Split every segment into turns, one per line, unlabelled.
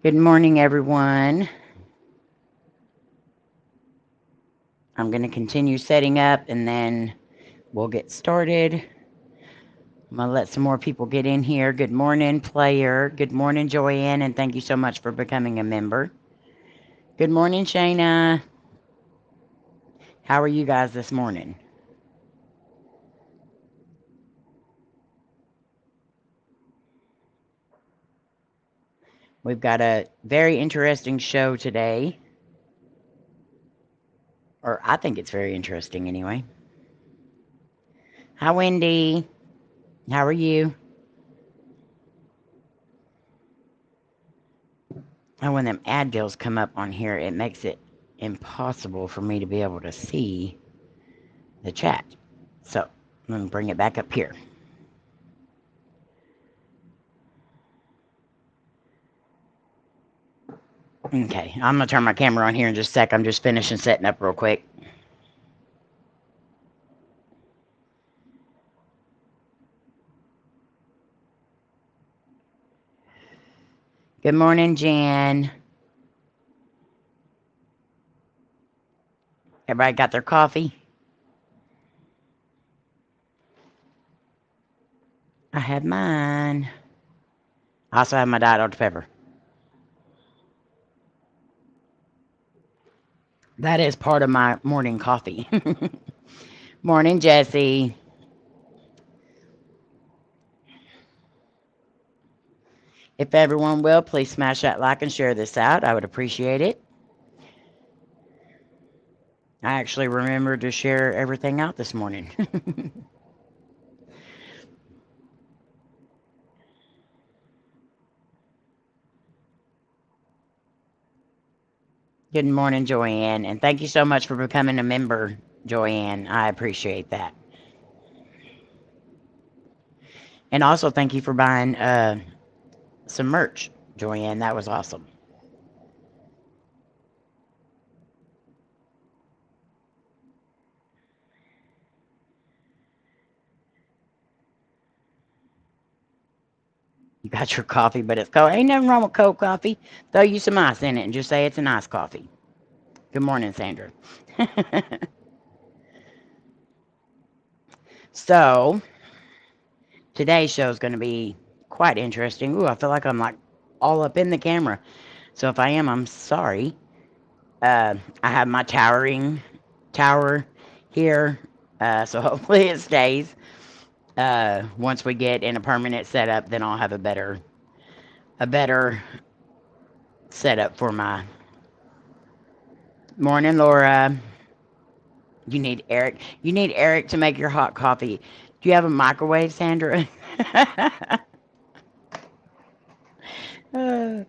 Good morning, everyone. I'm going to continue setting up and then we'll get started. I'm going to let some more people get in here. Good morning, Player. Good morning, Joanne, and thank you so much for becoming a member. Good morning, Shayna. How are you guys this morning? We've got a very interesting show today. Or I think it's very interesting anyway. Hi, Wendy. How are you? And when them ad deals come up on here, it makes it impossible for me to be able to see the chat. So I'm going to bring it back up here. Okay, I'm going to turn my camera on here in just a sec. I'm just finishing setting up real quick. Good morning, Jan. Everybody got their coffee? I had mine. I also have my Diet Dr. Pepper. That is part of my morning coffee. Morning, Jesse. If everyone will, please smash that like and share this out. I would appreciate it. I actually remembered to share everything out this morning. Good morning, Joanne, and thank you so much for becoming a member, Joanne. I appreciate that. And also thank you for buying some merch, Joanne. That was awesome. You got your coffee, but it's cold. Ain't nothing wrong with cold coffee. Throw you some ice in it and just say it's an iced coffee. Good morning, Sandra. So, today's show is going to be quite interesting. Ooh, I feel like I'm like all up in the camera. So if I am, I'm sorry. I have my tower here, so hopefully it stays. Once we get in a permanent setup, then I'll have a better setup for my morning, Laura. You need Eric. You need Eric to make your hot coffee. Do you have a microwave, Sandra? I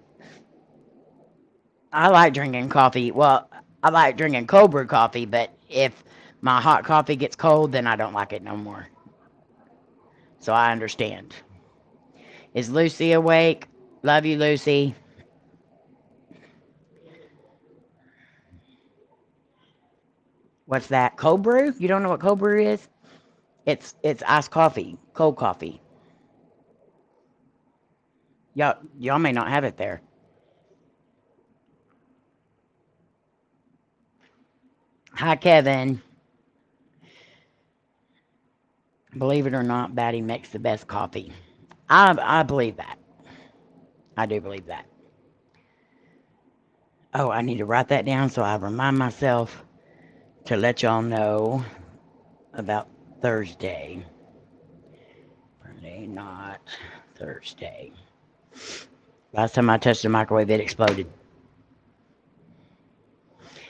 like drinking coffee. Well, I like drinking cold brew coffee, but if my hot coffee gets cold, then I don't like it no more. So I understand. Is Lucy awake? Love you, Lucy. What's that? Cold brew? You don't know what cold brew is? It's iced coffee, cold coffee. Y'all may not have it there. Hi, Kevin. Believe it or not, Batty makes the best coffee. I believe that. I do believe that. Oh, I need to write that down so I remind myself to let y'all know about Thursday. Friday, not Thursday. Last time I touched the microwave, it exploded.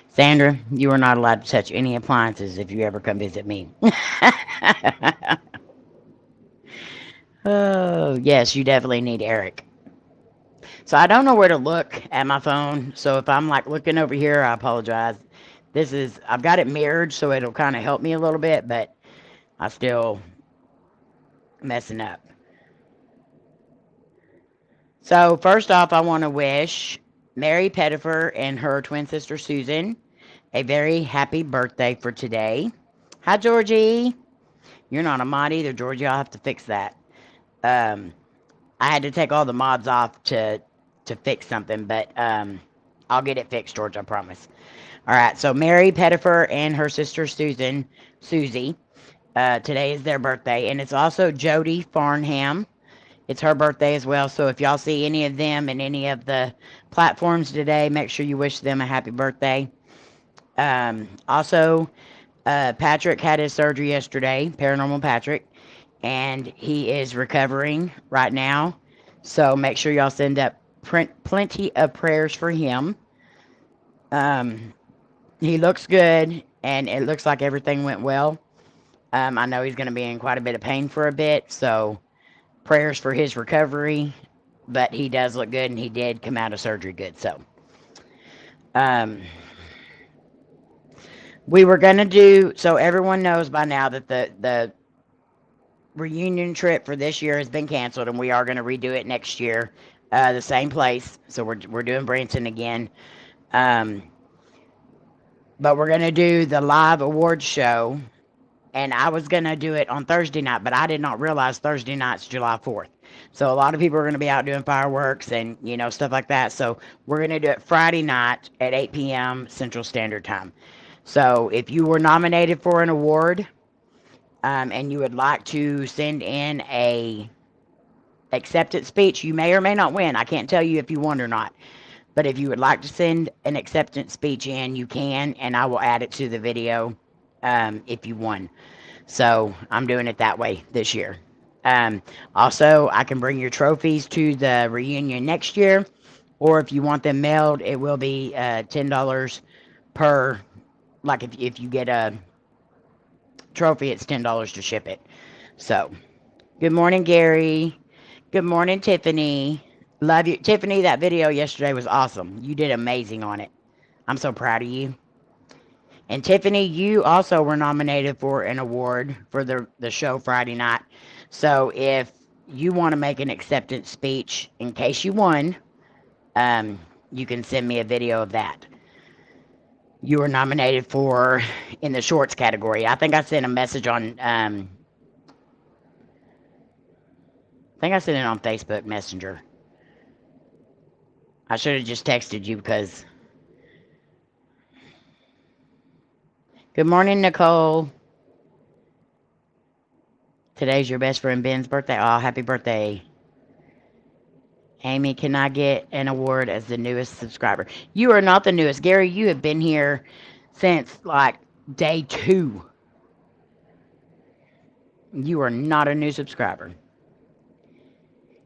Sandra, you are not allowed to touch any appliances if you ever come visit me. Oh, yes, you definitely need Eric. So I don't know where to look at my phone. So if I'm like looking over here, I apologize. I've got it mirrored so it'll kind of help me a little bit, but I still messing up. So first off, I want to wish Mary Pettifer and her twin sister Susan a very happy birthday for today. Hi, Georgie. You're not a mod either, Georgie. I'll have to fix that. I had to take all the mods off to to fix something, but I'll get it fixed, George, I promise. All right, so Mary Pettifer and her sister Susie, today is their birthday, and it's also Jody Farnham. It's her birthday as well, so if y'all see any of them in any of the platforms today, make sure you wish them a happy birthday. Also, Patrick had his surgery yesterday, Paranormal Patrick, and he is recovering right now. So make sure y'all send up plenty of prayers for him. He looks good, and it looks like everything went well. I know he's going to be in quite a bit of pain for a bit, so prayers for his recovery. But he does look good, and he did come out of surgery good. So, we were going to do, so everyone knows by now that the reunion trip for this year has been canceled, and we are going to redo it next year, the same place. So we're doing Branson again. But we're going to do the live awards show, and I was going to do it on Thursday night, but I did not realize Thursday night's July 4th. So a lot of people are going to be out doing fireworks and, stuff like that. So we're going to do it Friday night at 8 p.m. Central Standard Time. So if you were nominated for an award, and you would like to send in a acceptance speech, you may or may not win. I can't tell you if you won or not. But if you would like to send an acceptance speech in, you can, and I will add it to the video if you won. So I'm doing it that way this year. Also, I can bring your trophies to the reunion next year, or if you want them mailed, it will be $10 per, like if you get a trophy, it's $10 to ship it. So, good morning, Gary. Good morning, Tiffany. Love you. Tiffany, that video yesterday was awesome. You did amazing on it. I'm so proud of you. And Tiffany, you also were nominated for an award for the show Friday night. So if you want to make an acceptance speech in case you won, you can send me a video of that. You were nominated for in the shorts category. I think I sent a message on I think I sent it on Facebook Messenger. I should have just texted you because... Good morning, Nicole. Today's your best friend Ben's birthday. Oh, happy birthday. Amy, can I get an award as the newest subscriber? You are not the newest. Gary, you have been here since, like, day 2. You are not a new subscriber.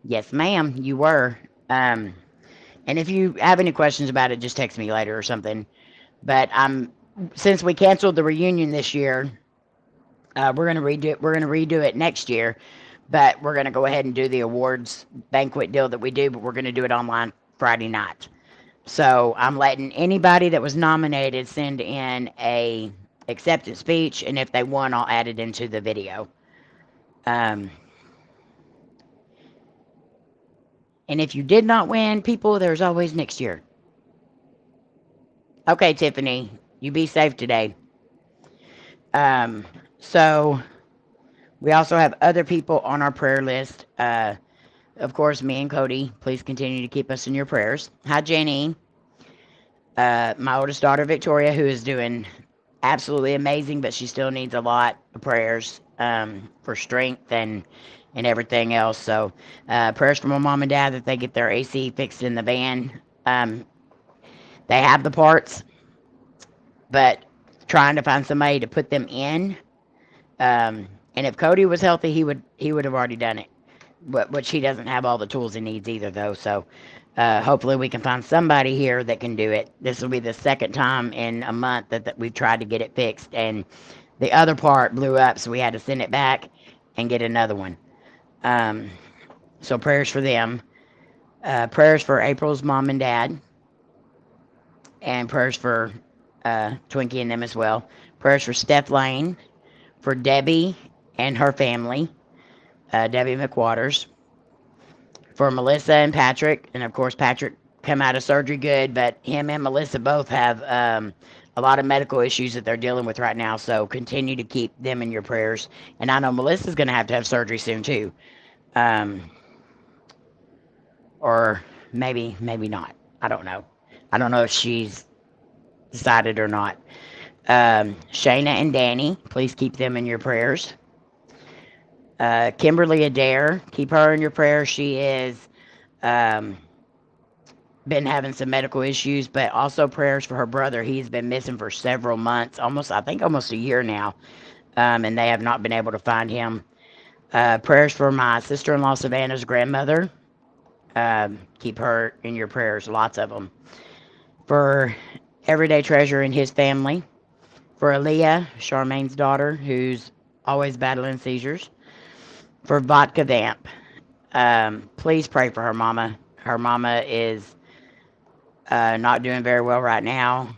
Yes, ma'am, you were. And if you have any questions about it, just text me later or something. But since we canceled the reunion this year, we're gonna redo it next year. But we're gonna go ahead and do the awards banquet deal that we do, but we're gonna do it online Friday night. So I'm letting anybody that was nominated send in a acceptance speech, and if they won, I'll add it into the video. And if you did not win, people, there's always next year. Okay, Tiffany, you be safe today. So we also have other people on our prayer list. Of course, me and Cody. Please continue to keep us in your prayers. Hi, Jenny. My oldest daughter, Victoria, who is doing absolutely amazing, but she still needs a lot of prayers for strength and everything else. So prayers for my mom and dad that they get their AC fixed in the van. They have the parts, but trying to find somebody to put them in. And if Cody was healthy, he would have already done it. Which he doesn't have all the tools he needs either, though. So hopefully we can find somebody here that can do it. This will be the second time in a month that we've tried to get it fixed, and the other part blew up, so we had to send it back and get another one. So prayers for them. Prayers for April's mom and dad. And prayers for Twinkie and them as well. Prayers for Steph Layne. For Debbie and her family. Debbie McWaters. For Melissa and Patrick. And of course Patrick come out of surgery good, but him and Melissa both have a lot of medical issues that they're dealing with right now. So continue to keep them in your prayers. And I know Melissa's going to have surgery soon too. Or maybe, maybe not. I don't know. I don't know if she's decided or not. Shayna and Danny, please keep them in your prayers. Kimberly Adair, keep her in your prayers. She is um, been having some medical issues, but also prayers for her brother. He's been missing for several months, I think almost a year now, and they have not been able to find him. Prayers for my sister-in-law Savannah's grandmother. Keep her in your prayers, lots of them. For Everyday Treasure and his family. For Aaliyah, Charmaine's daughter, who's always battling seizures. For Vodka Vamp. Please pray for her mama. Her mama is not doing very well right now,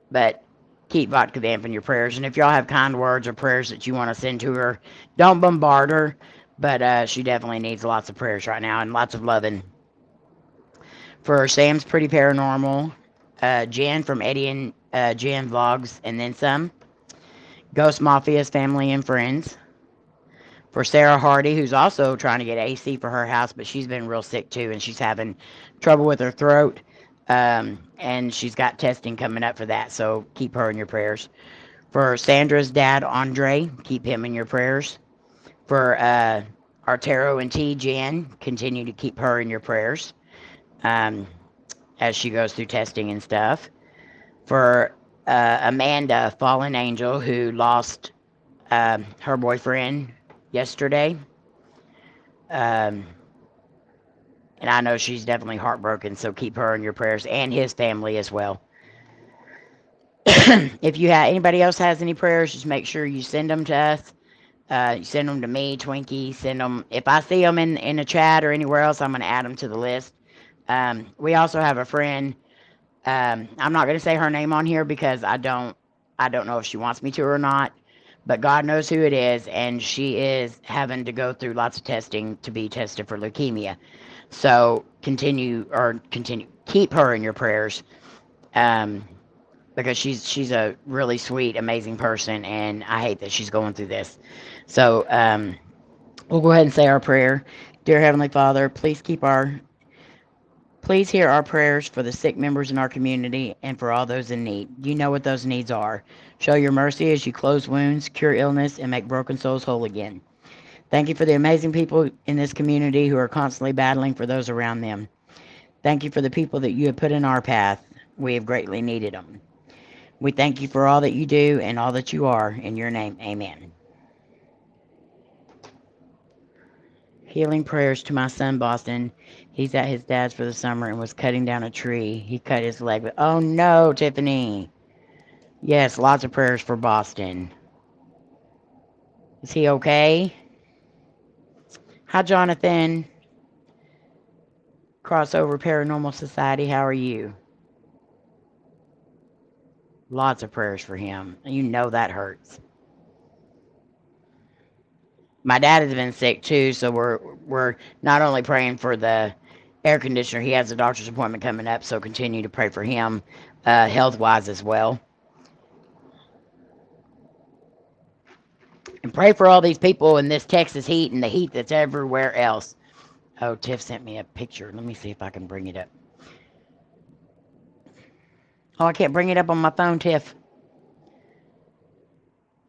but keep Vodka Vamp in your prayers. And if y'all have kind words or prayers that you want to send to her, don't bombard her, but she definitely needs lots of prayers right now and lots of loving. For Sam's Pretty Paranormal, Jen from Eddie and Jen Vlogs, and then some. Ghost Mafia's family and friends. For Sarah Hardy, who's also trying to get AC for her house, but she's been real sick too, and she's having trouble with her throat. And she's got testing coming up for that, so keep her in your prayers. For Sandra's dad, Andre, keep him in your prayers. For Artero and T, Jen, continue to keep her in your prayers as she goes through testing and stuff. For Amanda, Fallen Angel, who lost her boyfriend yesterday. And I know she's definitely heartbroken, so keep her in your prayers and his family as well. If anybody else has any prayers, just make sure you send them to us. You send them to me, Twinkie. Send them. If I see them in a chat or anywhere else, I'm going to add them to the list. We also have a friend. I'm not going to say her name on here because I don't know if she wants me to or not. But God knows who it is, and she is having to go through lots of testing to be tested for leukemia. So keep her in your prayers, because she's a really sweet, amazing person, and I hate that she's going through this. So we'll go ahead and say our prayer. Dear Heavenly Father, please hear our prayers for the sick members in our community and for all those in need. You know what those needs are. Show your mercy as you close wounds, cure illness, and make broken souls whole again. Thank you for the amazing people in this community who are constantly battling for those around them. Thank you for the people that you have put in our path. We have greatly needed them. We thank you for all that you do and all that you are. In your name, amen. Healing prayers to my son, Boston. He's at his dad's for the summer and was cutting down a tree. He cut his leg. Oh no, Tiffany. Yes, lots of prayers for Boston. Is he okay? Hi, Jonathan. Crossover Paranormal Society, how are you? Lots of prayers for him. You know that hurts. My dad has been sick too, so we're not only praying for the air conditioner. He has a doctor's appointment coming up, so continue to pray for him health-wise as well. And pray for all these people in this Texas heat and the heat that's everywhere else. Oh, Tiff sent me a picture. Let me see if I can bring it up. Oh, I can't bring it up on my phone, Tiff.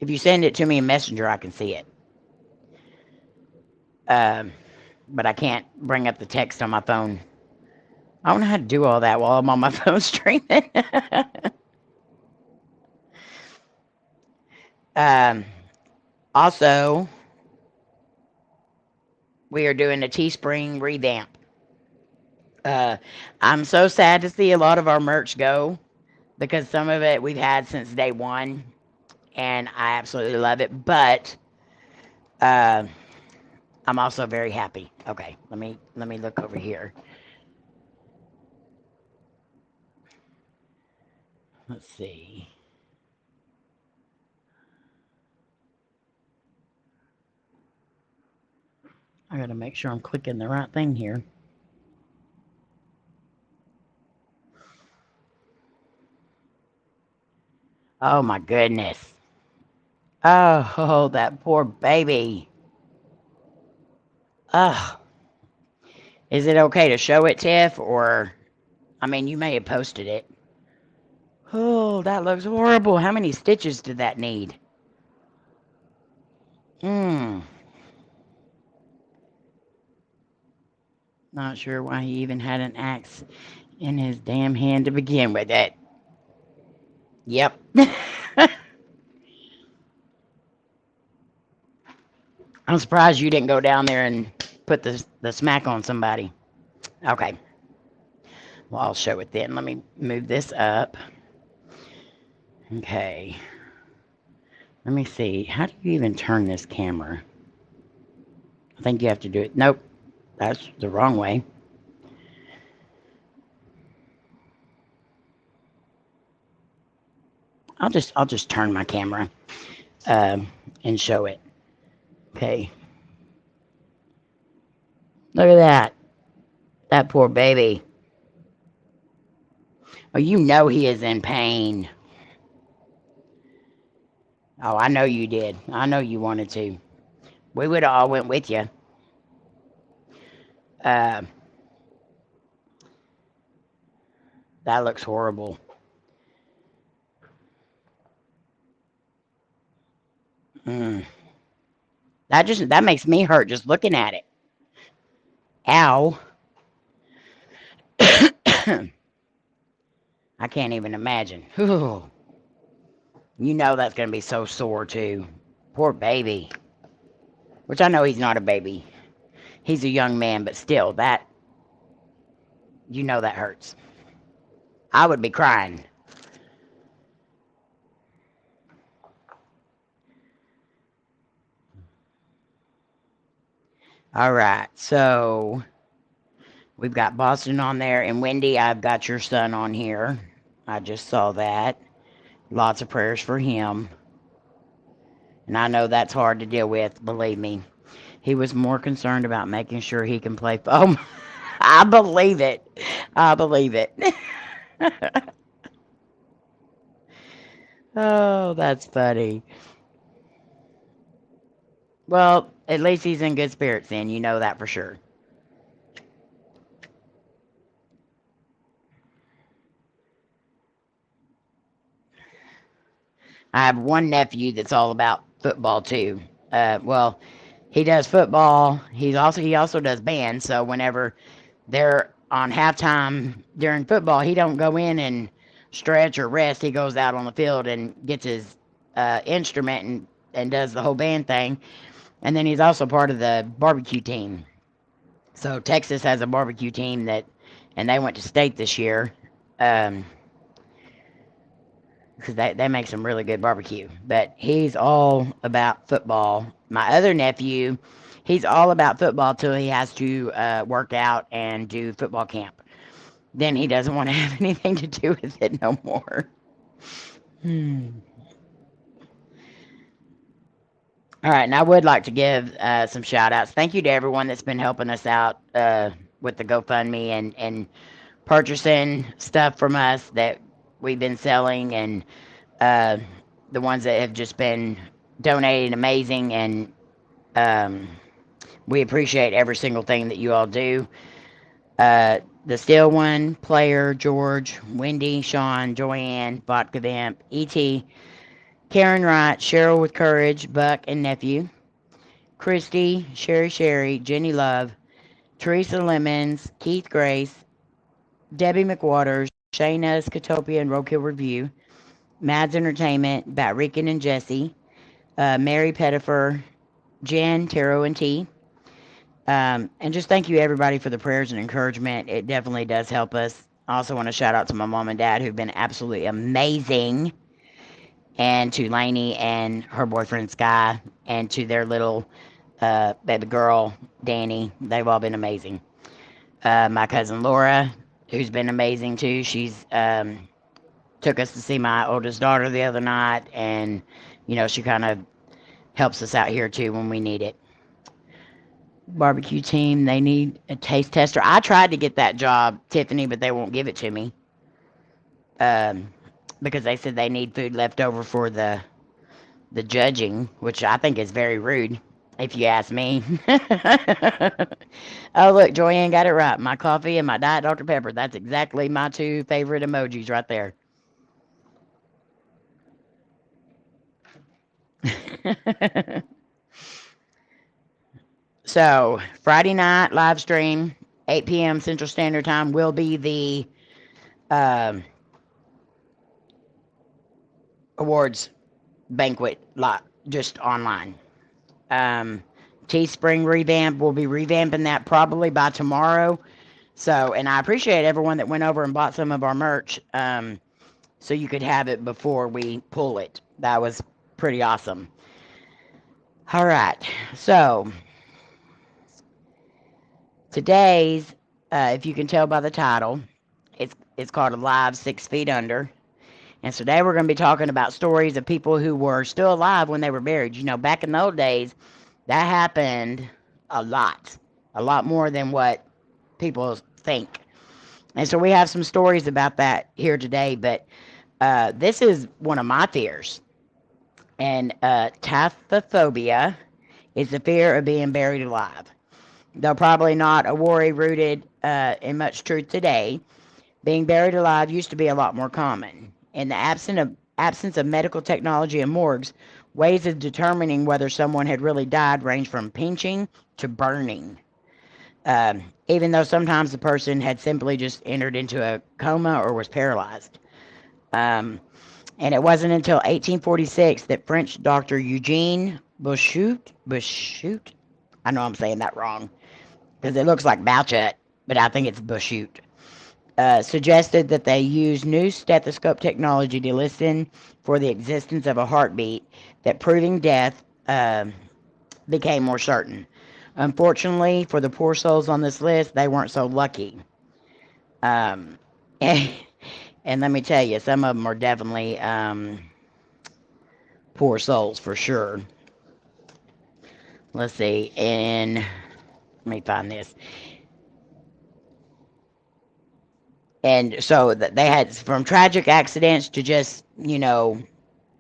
If you send it to me in Messenger, I can see it. But I can't bring up the text on my phone. I don't know how to do all that while I'm on my phone streaming. Also, we are doing a Teespring revamp. I'm so sad to see a lot of our merch go because some of it we've had since day one, and I absolutely love it. But I'm also very happy. Okay, let me look over here. Let's see. I gotta make sure I'm clicking the right thing here. Oh my goodness. Oh, that poor baby. Ugh. Is it okay to show it, Tiff? Or, I mean, you may have posted it. Oh, that looks horrible. How many stitches did that need? Not sure why he even had an axe in his damn hand to begin with. That. Yep. I'm surprised you didn't go down there and put the smack on somebody. Okay. Well, I'll show it then. Let me move this up. Okay. Let me see. How do you even turn this camera? I think you have to do it. Nope. That's the wrong way. I'll just turn my camera and show it. Okay. Look at that. That poor baby. Oh, you know he is in pain. Oh, I know you did. I know you wanted to. We would have all went with you. That looks horrible. That makes me hurt just looking at it. Ow. I can't even imagine. Whew. You know that's going to be so sore too. Poor baby. Which I know he's not a baby. He's a young man, but still, that, you know that hurts. I would be crying. All right, so we've got Boston on there, and Wendy, I've got your son on here. I just saw that. Lots of prayers for him. And I know that's hard to deal with, believe me. He was more concerned about making sure he can play. Oh, I believe it. I believe it. Oh, that's funny. Well, at least he's in good spirits then. You know that for sure. I have one nephew that's all about football too. Well, he does football. He also does band. So whenever they're on halftime during football, he don't go in and stretch or rest. He goes out on the field and gets his instrument and does the whole band thing. And then he's also part of the barbecue team. So Texas has a barbecue team and they went to state this year. Because they make some really good barbecue. But he's all about football. My other nephew, he's all about football till he has to work out and do football camp. Then he doesn't want to have anything to do with it no more. All right, and I would like to give some shout outs. Thank you to everyone that's been helping us out with the GoFundMe and purchasing stuff from us that we've been selling, and the ones that have just been donating amazing, and we appreciate every single thing that you all do. The Still One, Player, George, Wendy, Sean, Joanne, Vodka Vamp, E.T., Karen Wright, Cheryl with Courage, Buck and Nephew, Christy, Sherry, Jenny Love, Teresa Lemons, Keith Grace, Debbie McWaters, Shayna Scatopia and Roadkill Review, Mads Entertainment, Bat Rican and Jesse, Mary Pettifer, Jen, Taro and T. And just thank you everybody for the prayers and encouragement. It definitely does help us. I also want to shout out to my mom and dad who've been absolutely amazing, and to Layne and her boyfriend Sky, and to their little baby girl Danny. They've all been amazing. My cousin Laura, who's been amazing too. She's took us to see my oldest daughter the other night, and you know, she kind of helps us out here too when we need it. Barbecue team, they need a taste tester. I tried to get that job, Tiffany, but they won't give it to me. Because they said they need food left over for the judging, which I think is very rude. if you ask me. Oh, look, Joyanne got it right. My coffee and my Diet Dr. Pepper. That's exactly my two favorite emojis right there. So, Friday night live stream, 8 p.m. Central Standard Time, will be the um awards banquet lot, just online. Um, Teespring revamp, we'll be revamping that probably by tomorrow. So, and I appreciate everyone that went over and bought some of our merch, so you could have it before we pull it. That was pretty awesome. All right, so today's, if you can tell by the title, it's called Alive 6 Feet Under. And today we're going to be talking about stories of people who were still alive when they were buried. You know, back in the old days, that happened a lot more than what people think. And so we have some stories about that here today, but this is one of my fears. And taphophobia is the fear of being buried alive. Though probably not a worry rooted in much truth today, being buried alive used to be a lot more common. In the absence of medical technology and morgues, ways of determining whether someone had really died range from pinching to burning. Even though sometimes the person had simply just entered into a coma or was paralyzed. And it wasn't until 1846 that French doctor Eugene Bouchut, I know I'm saying that wrong, because it looks like Bouchut, but I think it's Bouchut, suggested that they use new stethoscope technology to listen for the existence of a heartbeat, that proving death became more certain. Unfortunately, for the poor souls on this list, they weren't so lucky. And, and let me tell you, some of them are definitely poor souls for sure. Let's see, and let me find this. And so they had from tragic accidents to just,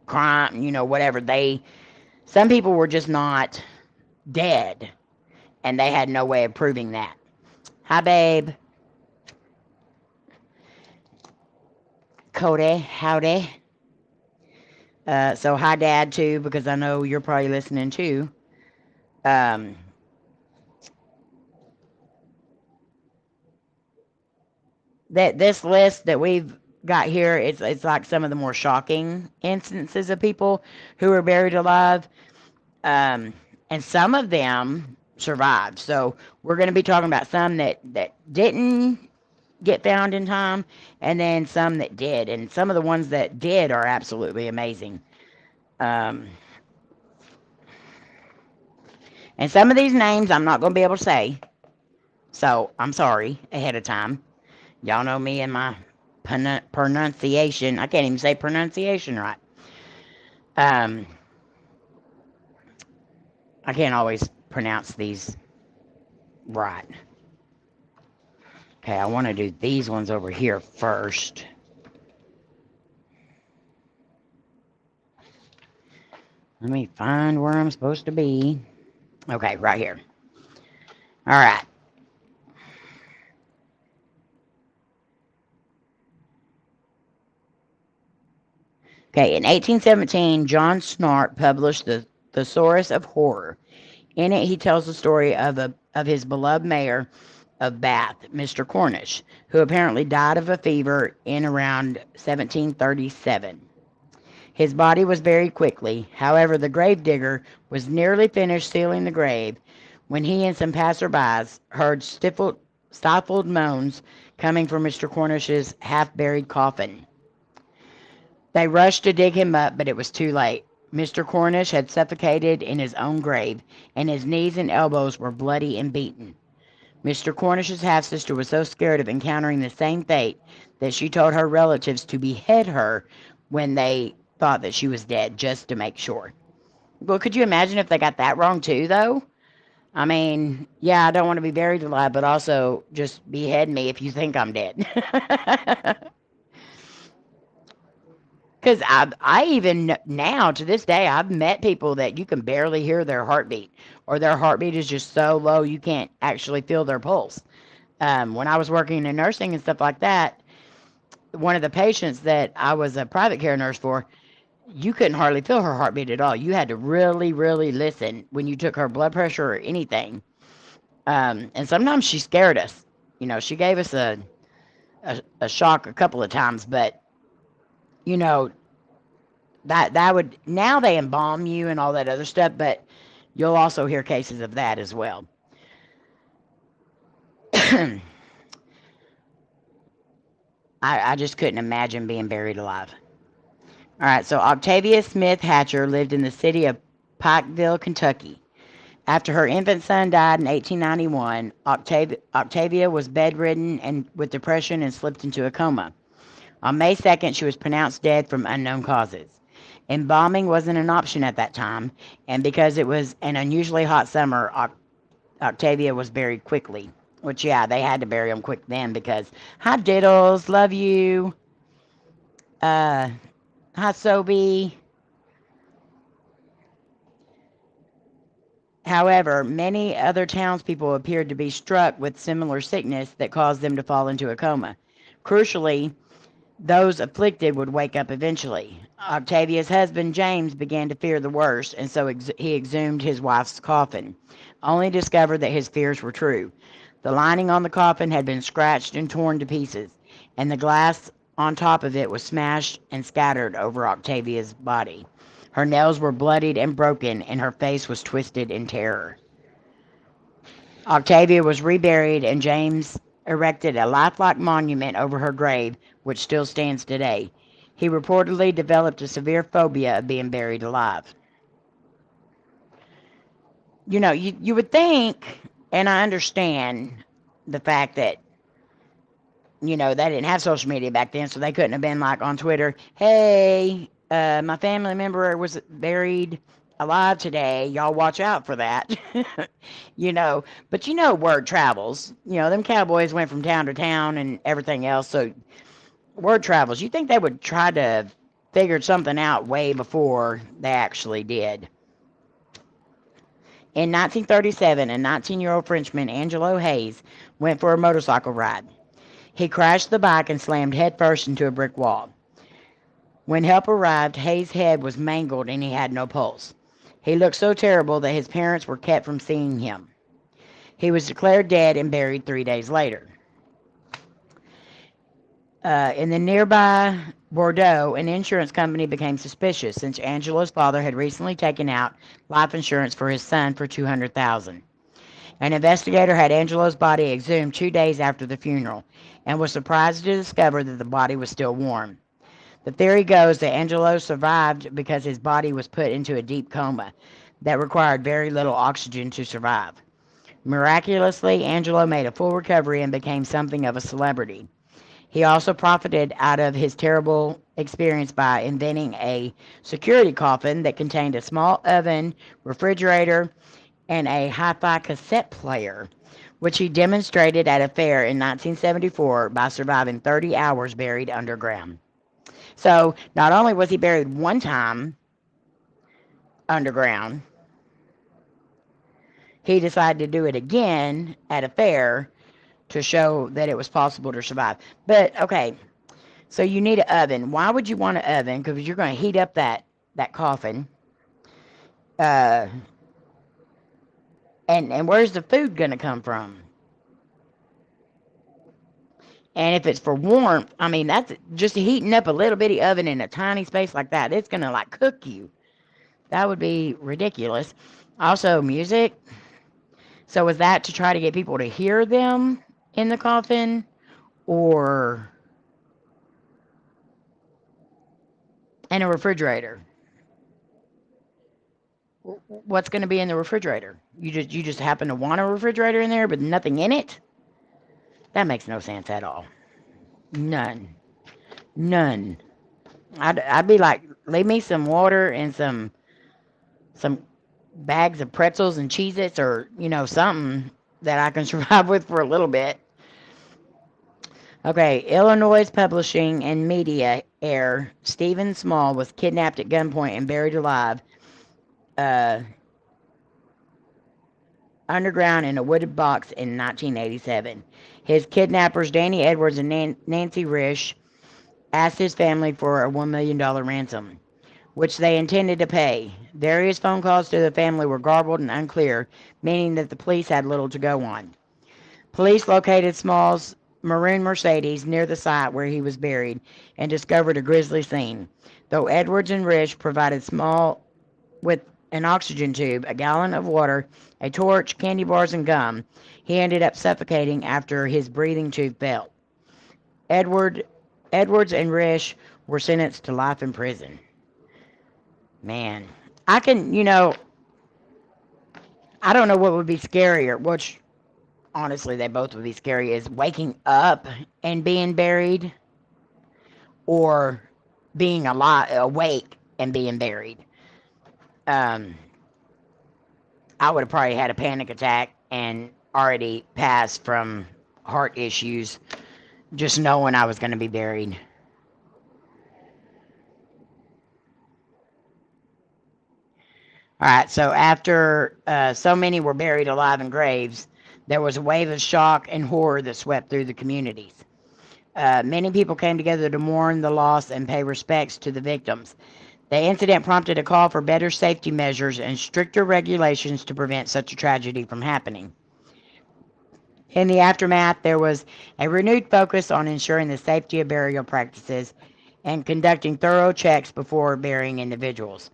crime, whatever. Some people were just not dead, and they had no way of proving that. Hi, babe. Cody, howdy. So hi, Dad, too, because I know you're probably listening too. That this list that we've got here, it's like some of the more shocking instances of people who were buried alive, and some of them survived. So we're going to be talking about some that didn't get found in time, and then some that did, and some of the ones that did are absolutely amazing. And some of these names I'm not going to be able to say, so I'm sorry ahead of time. Y'all know me and my pronunciation. I can't even say pronunciation right. I can't always pronounce these right. Okay, I want to do these ones over here first. Let me find where I'm supposed to be. Okay, right here. All right. Okay, in 1817, John Snart published the Thesaurus of Horror. In it, he tells the story of his beloved mayor of Bath, Mr. Cornish, who apparently died of a fever in around 1737. His body was buried quickly. However, the gravedigger was nearly finished sealing the grave when he and some passerbys heard stifled moans coming from Mr. Cornish's half-buried coffin. They rushed to dig him up, but it was too late. Mr. Cornish had suffocated in his own grave, and his knees and elbows were bloody and beaten. Mr. Cornish's half-sister was so scared of encountering the same fate that she told her relatives to behead her when they thought that she was dead, just to make sure. Well, could you imagine if they got that wrong too, though? I mean, yeah, I don't want to be buried alive, but also just behead me if you think I'm dead. Because I even now to this day, I've met people that you can barely hear their heartbeat, or their heartbeat is just so low you can't actually feel their pulse. When I was working in nursing and stuff like that, one of the patients that I was a private care nurse for, you couldn't hardly feel her heartbeat at all. You had to really, really listen when you took her blood pressure or anything. And sometimes she scared us. She gave us a shock a couple of times, but you know that would now they embalm you and all that other stuff, but you'll also hear cases of that as well. I just couldn't imagine being buried alive. All right, so Octavia Smith Hatcher lived in the city of Pikeville, Kentucky. After her infant son died in 1891, Octavia was bedridden and with depression and slipped into a coma. On May 2nd, she was pronounced dead from unknown causes. Embalming wasn't an option at that time, and because it was an unusually hot summer, Octavia was buried quickly. Which, yeah, they had to bury them quick then because, hi, Diddles, love you. Hi, Sobe. However, many other townspeople appeared to be struck with similar sickness that caused them to fall into a coma. Crucially, those afflicted would wake up eventually. Octavia's husband, James, began to fear the worst, and so he exhumed his wife's coffin, only discovered that his fears were true. The lining on the coffin had been scratched and torn to pieces, and the glass on top of it was smashed and scattered over Octavia's body. Her nails were bloodied and broken, and her face was twisted in terror. Octavia was reburied, and James erected a lifelike monument over her grave, which still stands today. He reportedly developed a severe phobia of being buried alive. You would think, and I understand the fact that, they didn't have social media back then, so they couldn't have been like on Twitter, hey, my family member was buried alive today. Y'all watch out for that. But word travels. Them cowboys went from town to town and everything else, so word travels. You think they would try to figure something out way before they actually did. In 1937, a 19-year-old Frenchman, Angelo Hayes, went for a motorcycle ride. He crashed the bike and slammed headfirst into a brick wall. When help arrived, Hayes' head was mangled and he had no pulse. He looked so terrible that his parents were kept from seeing him. He was declared dead and buried 3 days later. In the nearby Bordeaux, an insurance company became suspicious since Angelo's father had recently taken out life insurance for his son for $200,000. An investigator had Angelo's body exhumed 2 days after the funeral and was surprised to discover that the body was still warm. The theory goes that Angelo survived because his body was put into a deep coma that required very little oxygen to survive. Miraculously, Angelo made a full recovery and became something of a celebrity. He also profited out of his terrible experience by inventing a security coffin that contained a small oven, refrigerator, and a hi-fi cassette player, which he demonstrated at a fair in 1974 by surviving 30 hours buried underground. So, not only was he buried one time underground, he decided to do it again at a fair to show that it was possible to survive. But, okay, so you need an oven. Why would you want an oven? Because you're going to heat up that coffin. And where's the food going to come from? And if it's for warmth, I mean, that's just heating up a little bitty oven in a tiny space like that. It's going to, like, cook you. That would be ridiculous. Also, music. So was that to try to get people to hear them in the coffin? Or... and a refrigerator. What's going to be in the refrigerator? You just happen to want a refrigerator in there, but nothing in it? That makes no sense at all. None. I'd be like, leave me some water and some bags of pretzels and Cheez-Its, or something that I can survive with for a little bit. Okay, Illinois publishing and media heir Stephen Small was kidnapped at gunpoint and buried alive uh, underground in a wooded box in 1987. His kidnappers, Danny Edwards and Nancy Risch, asked his family for a $1 million ransom, which they intended to pay. Various phone calls to the family were garbled and unclear, meaning that the police had little to go on. Police located Small's maroon Mercedes near the site where he was buried and discovered a grisly scene. Though Edwards and Risch provided Small with an oxygen tube, a gallon of water, a torch, candy bars, and gum, he ended up suffocating after his breathing tube failed. Edwards and Risch were sentenced to life in prison. Man, I can, I don't know what would be scarier, which honestly they both would be scary, is waking up and being buried or being awake and being buried. I would have probably had a panic attack and already passed from heart issues just knowing I was going to be buried. All right, so after so many were buried alive in graves, there was a wave of shock and horror that swept through the communities. Many people came together to mourn the loss and pay respects to the victims. The incident prompted a call for better safety measures and stricter regulations to prevent such a tragedy from happening. In the aftermath, there was a renewed focus on ensuring the safety of burial practices and conducting thorough checks before burying individuals.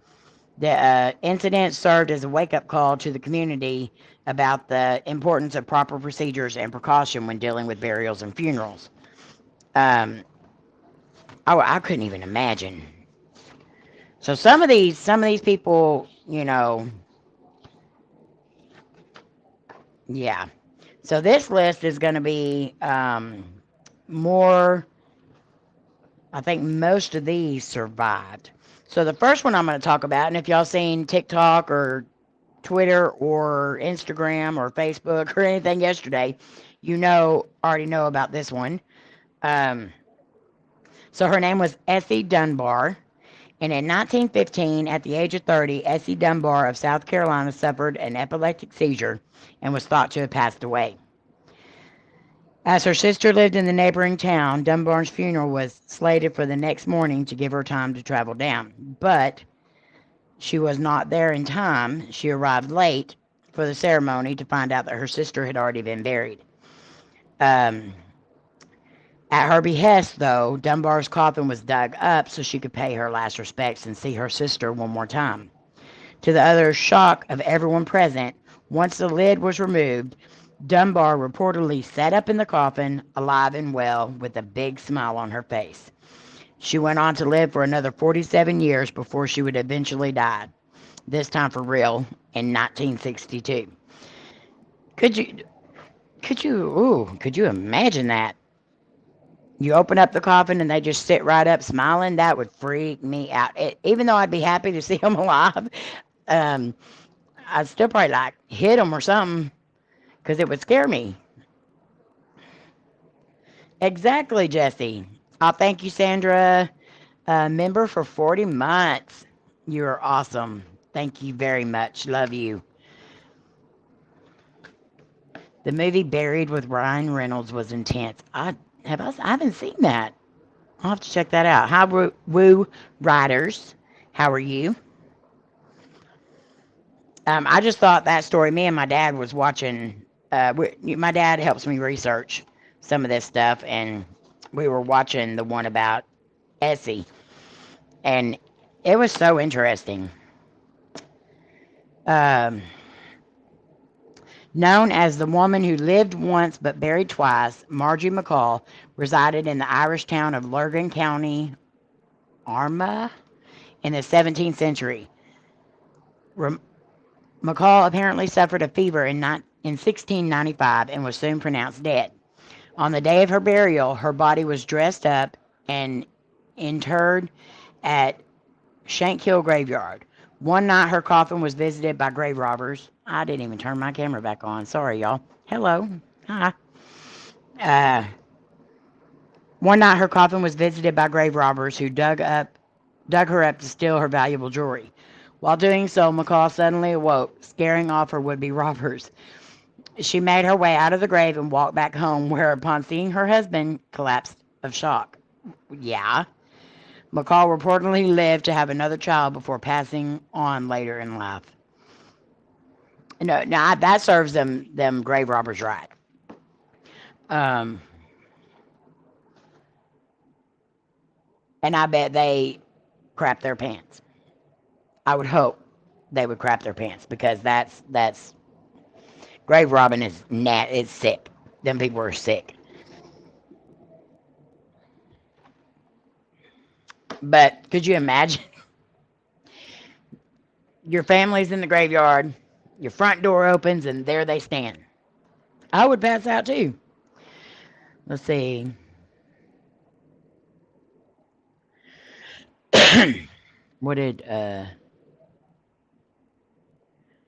The incident served as a wake-up call to the community about the importance of proper procedures and precaution when dealing with burials and funerals. I couldn't even imagine. So some of these people, yeah. So this list is going to be more. I think most of these survived. So the first one I'm going to talk about, and if y'all seen TikTok or Twitter or Instagram or Facebook or anything yesterday, already know about this one. So her name was Essie Dunbar, and in 1915, at the age of 30, Essie Dunbar of South Carolina suffered an epileptic seizure and was thought to have passed away. As her sister lived in the neighboring town, Dunbar's funeral was slated for the next morning to give her time to travel down. But she was not there in time. She arrived late for the ceremony to find out that her sister had already been buried. At her behest, though, Dunbar's coffin was dug up so she could pay her last respects and see her sister one more time. To the utter shock of everyone present, once the lid was removed, Dunbar reportedly sat up in the coffin, alive and well, with a big smile on her face. She went on to live for another 47 years before she would eventually die, this time for real, in 1962. Could you imagine that? You open up the coffin and they just sit right up smiling? That would freak me out. Even though I'd be happy to see them alive, I'd still probably hit them or something, because it would scare me. Exactly, Jesse. I'll thank you, Sandra, member for 40 months. You're awesome. Thank you very much. Love you. The movie Buried with Ryan Reynolds was intense. I haven't seen that. I'll have to check that out. Hi, Woo Riders. How are you? I just thought that story. Me and my dad was watching. My dad helps me research some of this stuff, and we were watching the one about Essie, and it was so interesting. Known as the woman who lived once but buried twice, Margie McCall resided in the Irish town of Lurgan, County Armagh, in the 17th century. McCall apparently suffered a fever in 1695 and was soon pronounced dead. On the day of her burial, her body was dressed up and interred at Shankill Graveyard. One night, her coffin was visited by grave robbers. I didn't even turn my camera back on. Sorry, y'all. Hello. Hi. One night, her coffin was visited by grave robbers who dug her up to steal her valuable jewelry. While doing so, McCall suddenly awoke, scaring off her would-be robbers. She made her way out of the grave and walked back home, where, upon seeing her husband, collapsed of shock. Yeah. McCall reportedly lived to have another child before passing on later in life. No, now that serves them grave robbers right. And I bet they crap their pants. I would hope they would crap their pants, because that's grave robbing is it's sick. Them people are sick. But could you imagine? Your family's in the graveyard, your front door opens, and there they stand. I would pass out too. Let's see. What did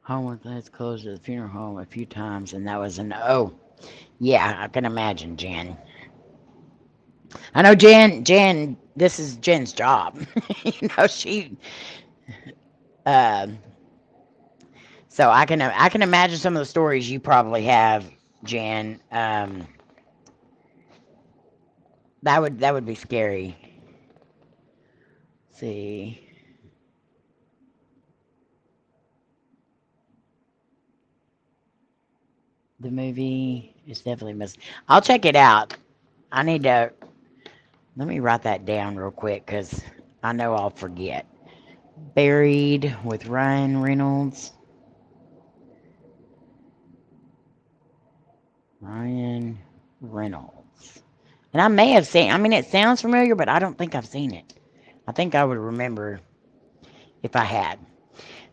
home with us closed the funeral home a few times, and that was yeah, I can imagine, Jen. I know Jen, this is Jen's job. She so I can imagine some of the stories you probably have, Jen. That would be scary. Let's see. The movie is definitely missing. I'll check it out. I need to let me write that down real quick, because I know I'll forget. Buried with Ryan Reynolds. Ryan Reynolds. And I may have seen, it sounds familiar, but I don't think I've seen it. I think I would remember if I had.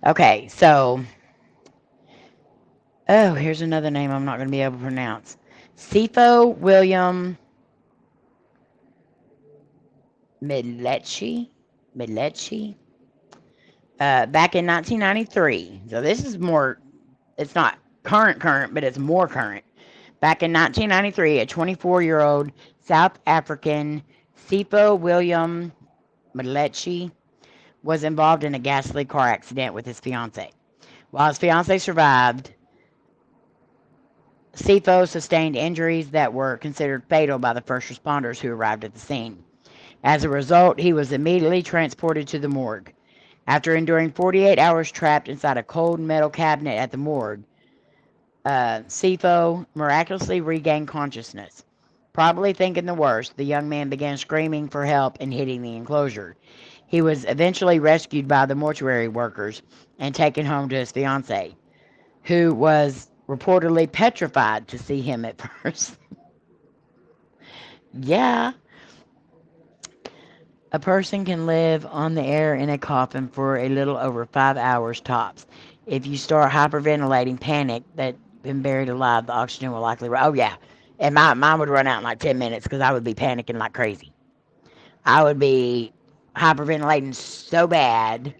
Okay, so, here's another name I'm not going to be able to pronounce. Sifo William Midlecki. Back in 1993. So this is more, it's not current, but it's more current. Back in 1993, a 24-year-old South African, Sifo William Midlecki, was involved in a ghastly car accident with his fiancée. While his fiancée survived, Sifo sustained injuries that were considered fatal by the first responders who arrived at the scene. As a result, he was immediately transported to the morgue. After enduring 48 hours trapped inside a cold metal cabinet at the morgue, Sifo miraculously regained consciousness. Probably thinking the worst, the young man began screaming for help and hitting the enclosure. He was eventually rescued by the mortuary workers and taken home to his fiancée, who was reportedly petrified to see him at first. Yeah. A person can live on the air in a coffin for a little over 5 hours tops. If you start hyperventilating, panic that been buried alive, the oxygen will likely run. Oh, yeah. And mine would run out in like 10 minutes, because I would be panicking like crazy. I would be hyperventilating so bad.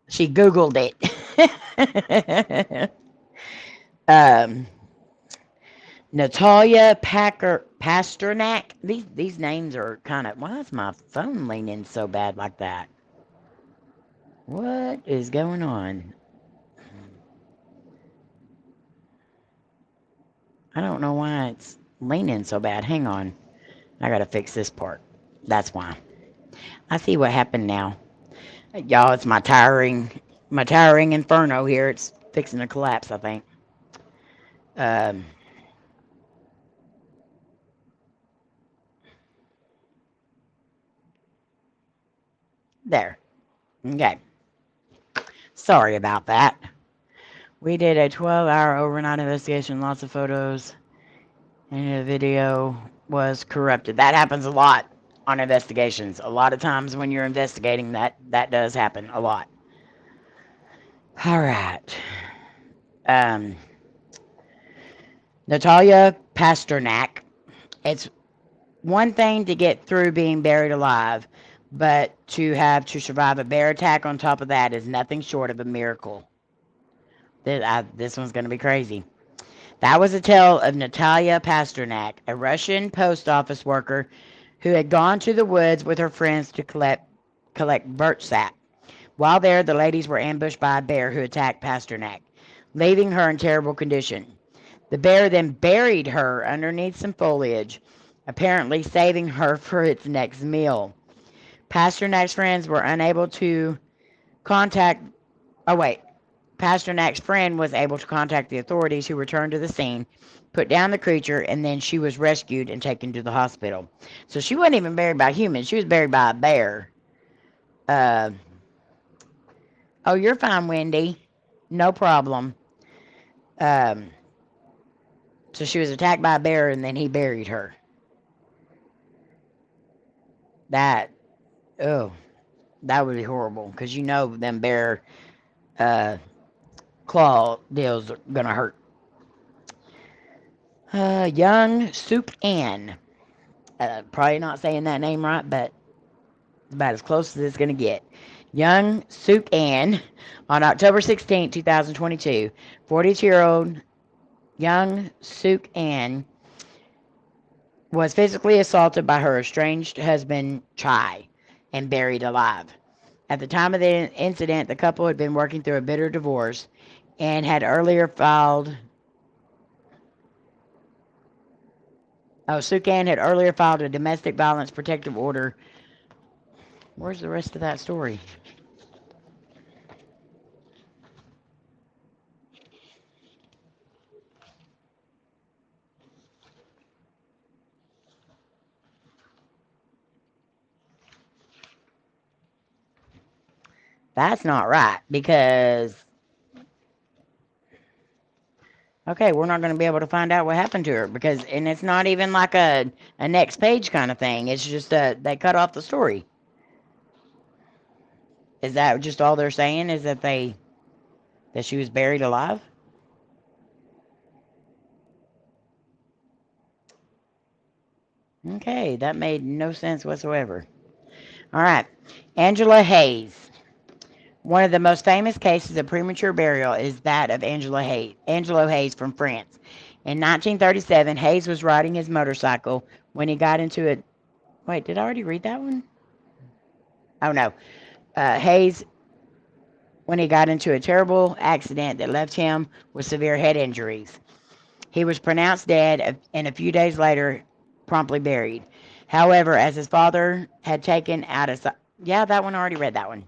She Googled it. Natalia Pasternak. These names are kind of... Why is my phone leaning so bad like that? What is going on? I don't know why it's leaning so bad. Hang on. I gotta fix this part. That's why. I see what happened now. Y'all, it's my towering inferno here. It's fixing to collapse, I think. There. Okay. Sorry about that. We did a 12-hour overnight investigation, lots of photos, and the video was corrupted. That happens a lot on investigations. A lot of times when you're investigating, that does happen a lot. All right. Natalia Pasternak. It's one thing to get through being buried alive, But to have to survive a bear attack on top of that is nothing short of a miracle. This one's going to be crazy. That was a tale of Natalia Pasternak, a Russian post office worker who had gone to the woods with her friends to collect birch sap. While there, the ladies were ambushed by a bear who attacked Pasternak, leaving her in terrible condition. The bear then buried her underneath some foliage, apparently saving her for its next meal. Pasternak's friends were unable to contact. Oh, wait. Pasternak's friend was able to contact the authorities, who returned to the scene, put down the creature, and then she was rescued and taken to the hospital. So she wasn't even buried by humans. She was buried by a bear. Oh, you're fine, Wendy. No problem. So she was attacked by a bear, and then he buried her. That would be horrible, because you know them bear claw deals are going to hurt. Young Suk Ann. Probably not saying that name right, but about as close as it's going to get. Young Suk Ann, on October 16, 2022, 42-year-old young Suk Ann was physically assaulted by her estranged husband, Chai, and buried alive. At the time of the incident, the couple had been working through a bitter divorce and had earlier filed. Suk Ann had earlier filed a domestic violence protective order. Where's the rest of that story? That's not right, because okay, we're not going to be able to find out what happened to her, and it's not even like a next page kind of thing. It's just they cut off the story. Is that just all they're saying, is that she was buried alive? Okay, that made no sense whatsoever. All right, Angela Hayes. One of the most famous cases of premature burial is that of Angelo Hayes from France. In 1937, Hayes was riding his motorcycle when he got into a... Wait, did I already read that one? Oh, no. Hayes, when he got into a terrible accident that left him with severe head injuries. He was pronounced dead and a few days later promptly buried. However, as his father had taken out a... Yeah, that one, I already read that one.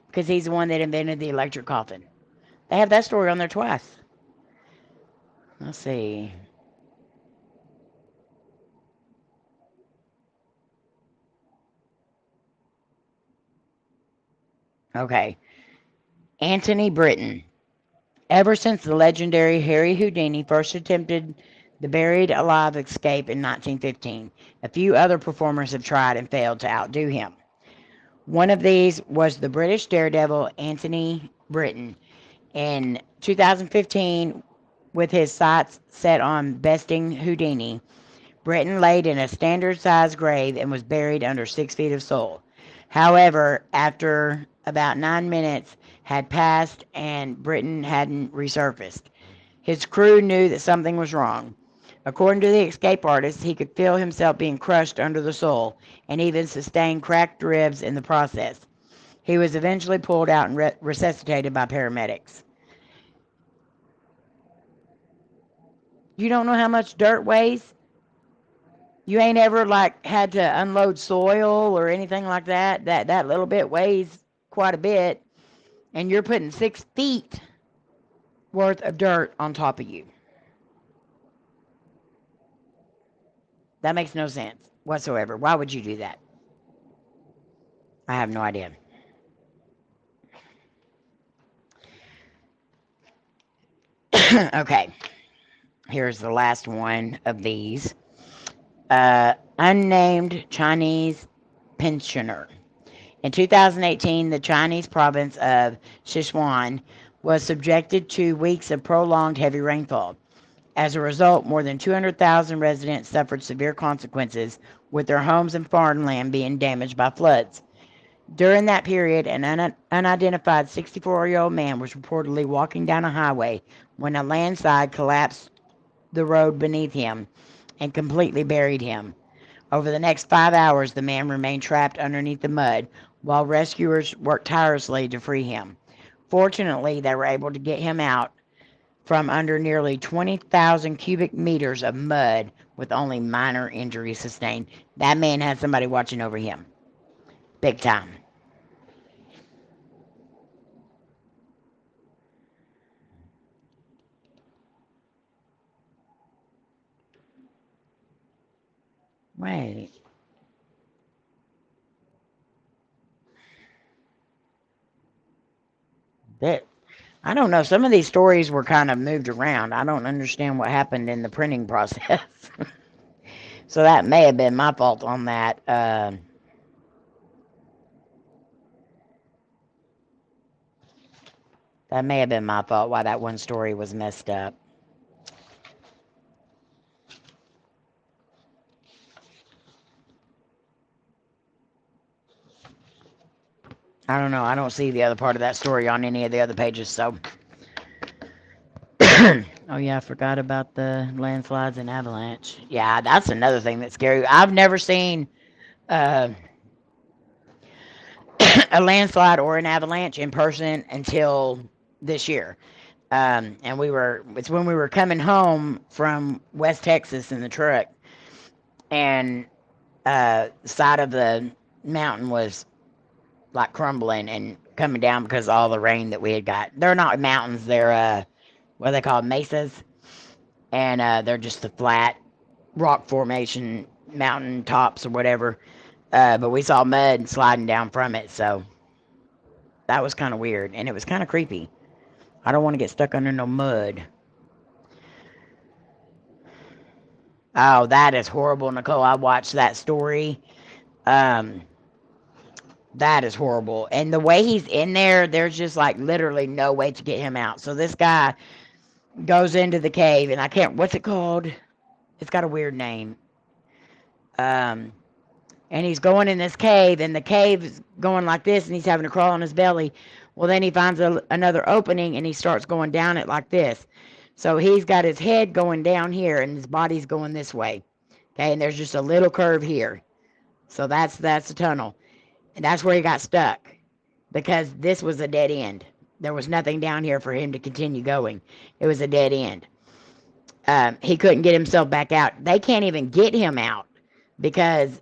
Because he's the one that invented the electric coffin. They have that story on there twice. Let's see. Okay. Anthony Britton. Ever since the legendary Harry Houdini first attempted the buried alive escape in 1915, a few other performers have tried and failed to outdo him. One of these was the British daredevil Anthony Britton. In 2015, with his sights set on besting Houdini, Britton laid in a standard-sized grave and was buried under 6 feet of soil. However, after about 9 minutes had passed and Britton hadn't resurfaced, his crew knew that something was wrong. According to the escape artist, he could feel himself being crushed under the soil and even sustain cracked ribs in the process. He was eventually pulled out and resuscitated by paramedics. You don't know how much dirt weighs? You ain't ever had to unload soil or anything like that? That little bit weighs quite a bit, and you're putting 6 feet worth of dirt on top of you. That makes no sense whatsoever. Why would you do that? I have no idea. Okay. Here's the last one of these. Unnamed Chinese pensioner. In 2018, the Chinese province of Sichuan was subjected to weeks of prolonged heavy rainfall. As a result, more than 200,000 residents suffered severe consequences, with their homes and farmland being damaged by floods. During that period, an unidentified 64-year-old man was reportedly walking down a highway when a landslide collapsed the road beneath him and completely buried him. Over the next 5 hours, the man remained trapped underneath the mud while rescuers worked tirelessly to free him. Fortunately, they were able to get him out from under nearly 20,000 cubic meters of mud with only minor injuries sustained. That man had somebody watching over him. Big time. Wait. That, I don't know. Some of these stories were kind of moved around. I don't understand what happened in the printing process. So that may have been my fault on that. That may have been my fault why that one story was messed up. I don't know. I don't see the other part of that story on any of the other pages, so. Oh, yeah, I forgot about the landslides and avalanche. Yeah, that's another thing that's scary. I've never seen uh, a landslide or an avalanche in person until this year. And it's when we were coming home from West Texas in the truck, and the side of the mountain was like crumbling and coming down because of all the rain that we had got. They're not mountains, they're what are they called, mesas, and they're just the flat rock formation mountain tops or whatever. But we saw mud sliding down from it, so that was kind of weird, and it was kind of creepy. I don't want to get stuck under no mud. Oh, that is horrible, Nicole. I watched that story. Um, that is horrible. And the way he's in there, there's just like literally no way to get him out. So this guy goes into the cave, and I can't, what's it called? It's got a weird name. Um, and he's going in this cave, and the cave is going like this, and he's having to crawl on his belly. Well, then he finds another opening, and he starts going down it like this. So he's got his head going down here, and his body's going this way. Okay, and there's just a little curve here. So that's the tunnel. And that's where he got stuck, because this was a dead end. There was nothing down here for him to continue going. It was a dead end. He couldn't get himself back out. They can't even get him out because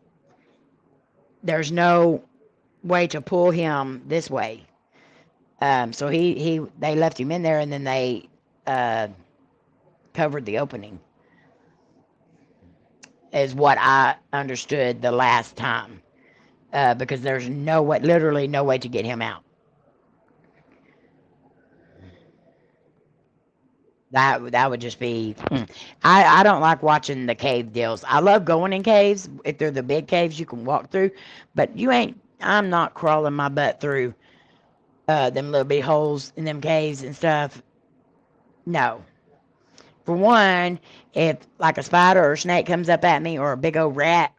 there's no way to pull him this way. So they left him in there, and then they covered the opening, is what I understood the last time. Because there's no way, literally no way to get him out. That would just be. I don't like watching the cave deals. I love going in caves if they're the big caves you can walk through, but you ain't. I'm not crawling my butt through them little bitty holes in them caves and stuff. No. For one, if like a spider or a snake comes up at me, or a big old rat,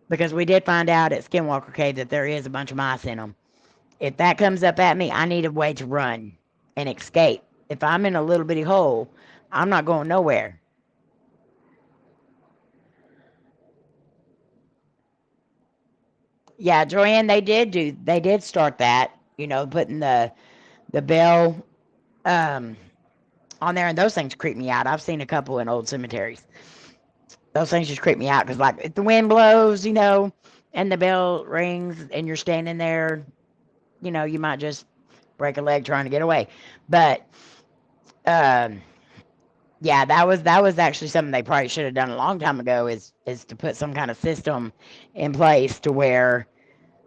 because we did find out at Skinwalker Cave that there is a bunch of mice in them. If that comes up at me, I need a way to run and escape. If I'm in a little bitty hole, I'm not going nowhere. Yeah, Joanne, they did start that, putting the bell on there, and those things creep me out. I've seen a couple in old cemeteries. Those things just creep me out because, like, if the wind blows, and the bell rings, and you're standing there, you might just break a leg trying to get away. But um, yeah, that was actually something they probably should have done a long time ago. Is to put some kind of system in place to where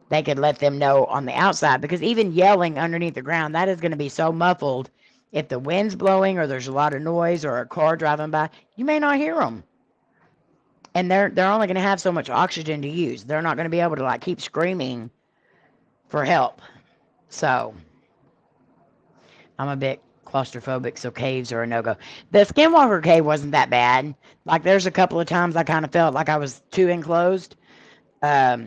they could let them know on the outside, because even yelling underneath the ground, that is going to be so muffled. If the wind's blowing or there's a lot of noise or a car driving by, you may not hear them. And they're only going to have so much oxygen to use. They're not going to be able to like keep screaming for help. So I'm a bit claustrophobic, so caves are a no-go. The Skinwalker Cave wasn't that bad. Like, there's a couple of times I kind of felt like I was too enclosed, but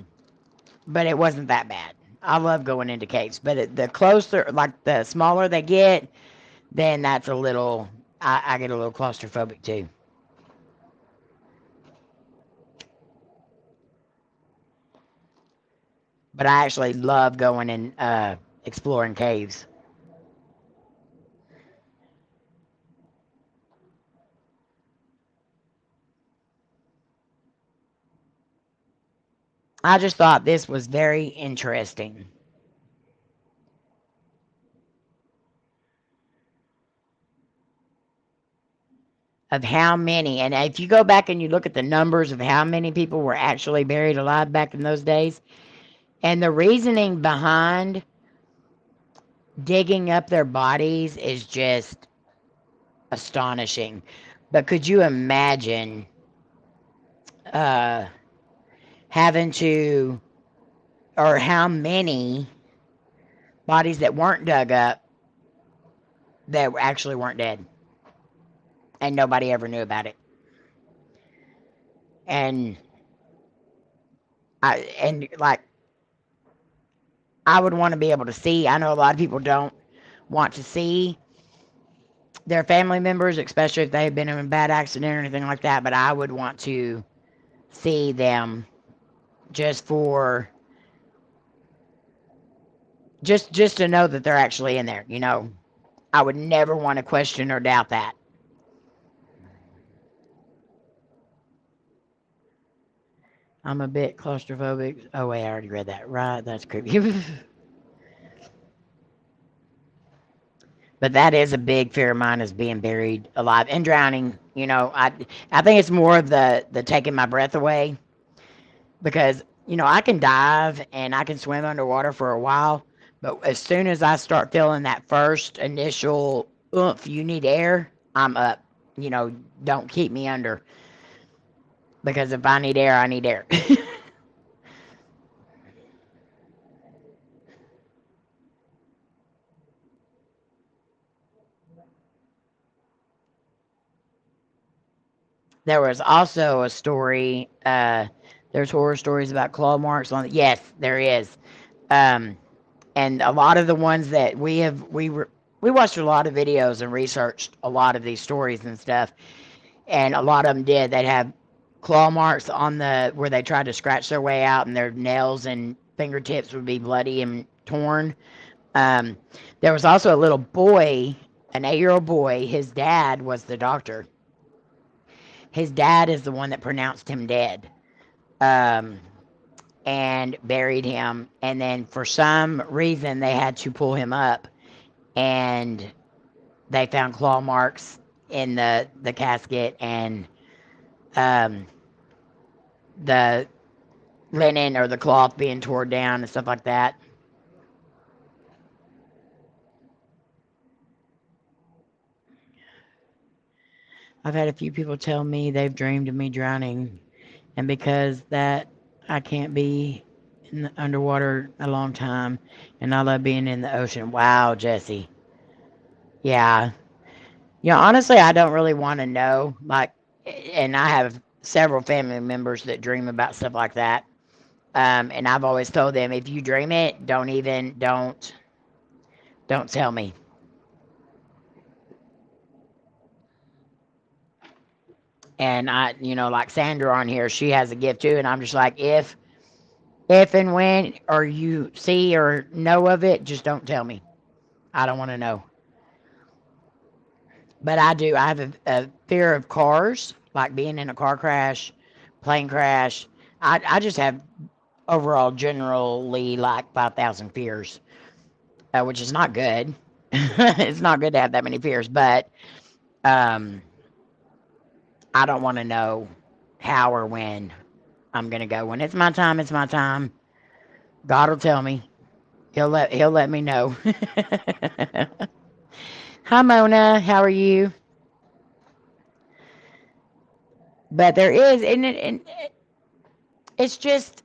it wasn't that bad. I love going into caves, but the closer, like the smaller they get, then that's a little, I get a little claustrophobic too. But I actually love going and exploring caves. I just thought this was very interesting. Of how many, and if you go back and you look at the numbers of how many people were actually buried alive back in those days, and the reasoning behind digging up their bodies is just astonishing. But could you imagine uh, having to, or how many bodies that weren't dug up that actually weren't dead, and nobody ever knew about it? And like, I would want to be able to see. I know a lot of people don't want to see their family members, especially if they've been in a bad accident or anything like that. But I would want to see them just for just to know that they're actually in there. I would never want to question or doubt that. I'm a bit claustrophobic. Oh wait, I already read that. Right, that's creepy. But that is a big fear of mine, is being buried alive and drowning. I think it's more of the taking my breath away, because I can dive and I can swim underwater for a while, but as soon as I start feeling that first initial oomph, you need air, I'm up. Don't keep me under, because if I need air, I need air. There was also a story. There's horror stories about claw marks on. Yes, there is. Um, and a lot of the ones that we watched a lot of videos and researched a lot of these stories and stuff, and a lot of them did. They'd have claw marks on the where they tried to scratch their way out, and their nails and fingertips would be bloody and torn. Um, there was also a little boy, an 8-year-old boy. His dad was the doctor. His dad is the one that pronounced him dead, um, and buried him. And then for some reason, they had to pull him up, and they found claw marks in the casket, and um, the linen or the cloth being torn down and stuff like that. I've had a few people tell me they've dreamed of me drowning, and because that, I can't be in the underwater a long time, and I love being in the ocean. Wow, Jesse. Yeah. Honestly, I don't really want to know. Like, and I have several family members that dream about stuff like that. And I've always told them, if you dream it, don't tell me. And like Sandra on here, she has a gift too, and I'm just like, if and when or you see or know of it, just don't tell me. I don't want to know. But I do. I have a fear of cars, like being in a car crash, plane crash. I just have overall generally like 5,000 fears, which is not good. It's not good to have that many fears, but um, I don't want to know how or when I'm gonna go. When it's my time, it's my time. God will tell me. He'll let me know. Hi Mona, how are you? But there is, and it's just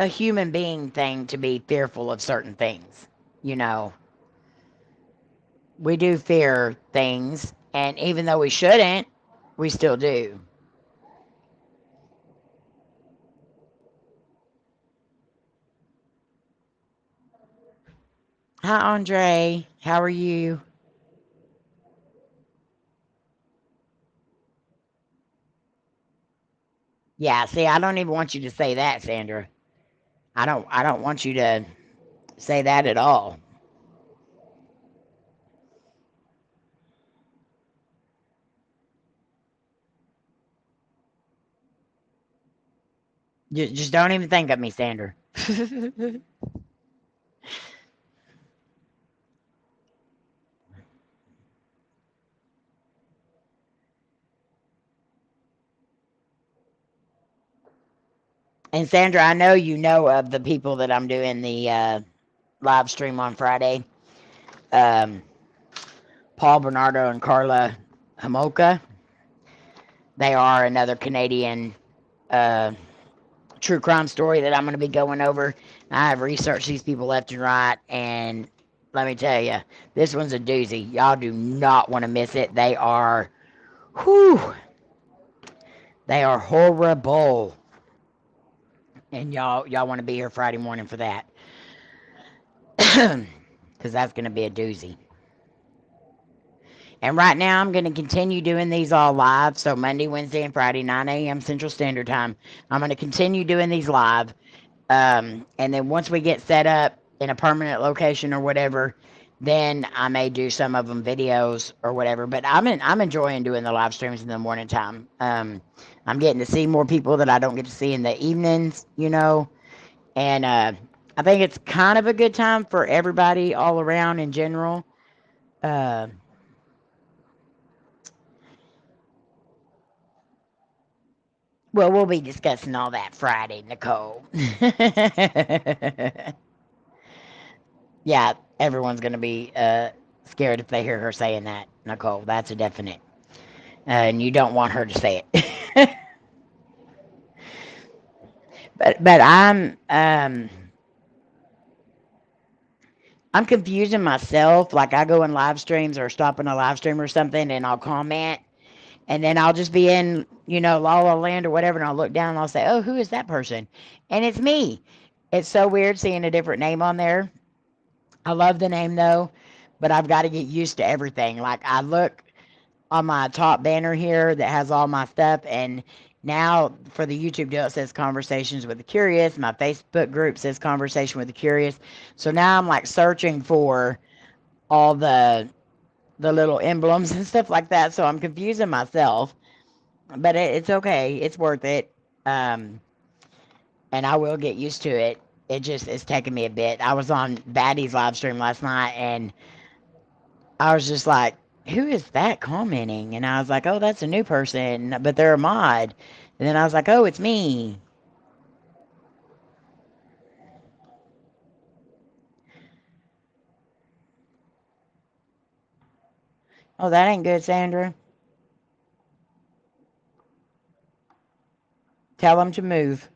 a human being thing to be fearful of certain things, you know. We do fear things, and even though we shouldn't, we still do. Hi, Andre. How are you? Yeah, see, I don't even want you to say that, Sandra. I don't want you to say that at all. Just don't even think of me, Sandra. And Sandra, I know you know of the people that I'm doing the live stream on Friday. Um, Paul Bernardo and Carla Homolka. They are another Canadian uh, true crime story that I'm going to be going over. I have researched these people left and right, and let me tell you, this one's a doozy. Y'all do not want to miss it. Whew, they are horrible, and y'all want to be here Friday morning for that, because that's going to be a doozy. And right now, I'm going to continue doing these all live. So Monday, Wednesday, and Friday, 9 a.m. Central Standard Time. I'm going to continue doing these live. And then once we get set up in a permanent location or whatever, then I may do some of them videos or whatever. But I'm enjoying doing the live streams in the morning time. I'm getting to see more people that I don't get to see in the evenings, And I think it's kind of a good time for everybody all around in general. Uh, well, we'll be discussing all that Friday, Nicole. Yeah, everyone's going to be scared if they hear her saying that, Nicole. That's a definite. And you don't want her to say it. but I'm confusing myself. Like I go in live streams or stop in a live stream or something, and I'll comment, and then I'll just be in La La Land or whatever, and I'll look down and I'll say, "Oh, who is that person?" And it's me. It's so weird seeing a different name on there. I love the name though, but I've got to get used to everything. Like I look on my top banner here that has all my stuff, and now for the YouTube deal it says Conversations with the Curious. My Facebook group says Conversation with the Curious. So now I'm like searching for all the little emblems and stuff like that. So I'm confusing myself, but it's okay. It's worth it. And I will get used to it. It's taking me a bit. I was on Baddie's live stream last night, and I was just like, who is that commenting? And I was like, oh, that's a new person, but they're a mod. And then I was like, oh, it's me. Oh, that ain't good, Sandra. Tell them to move.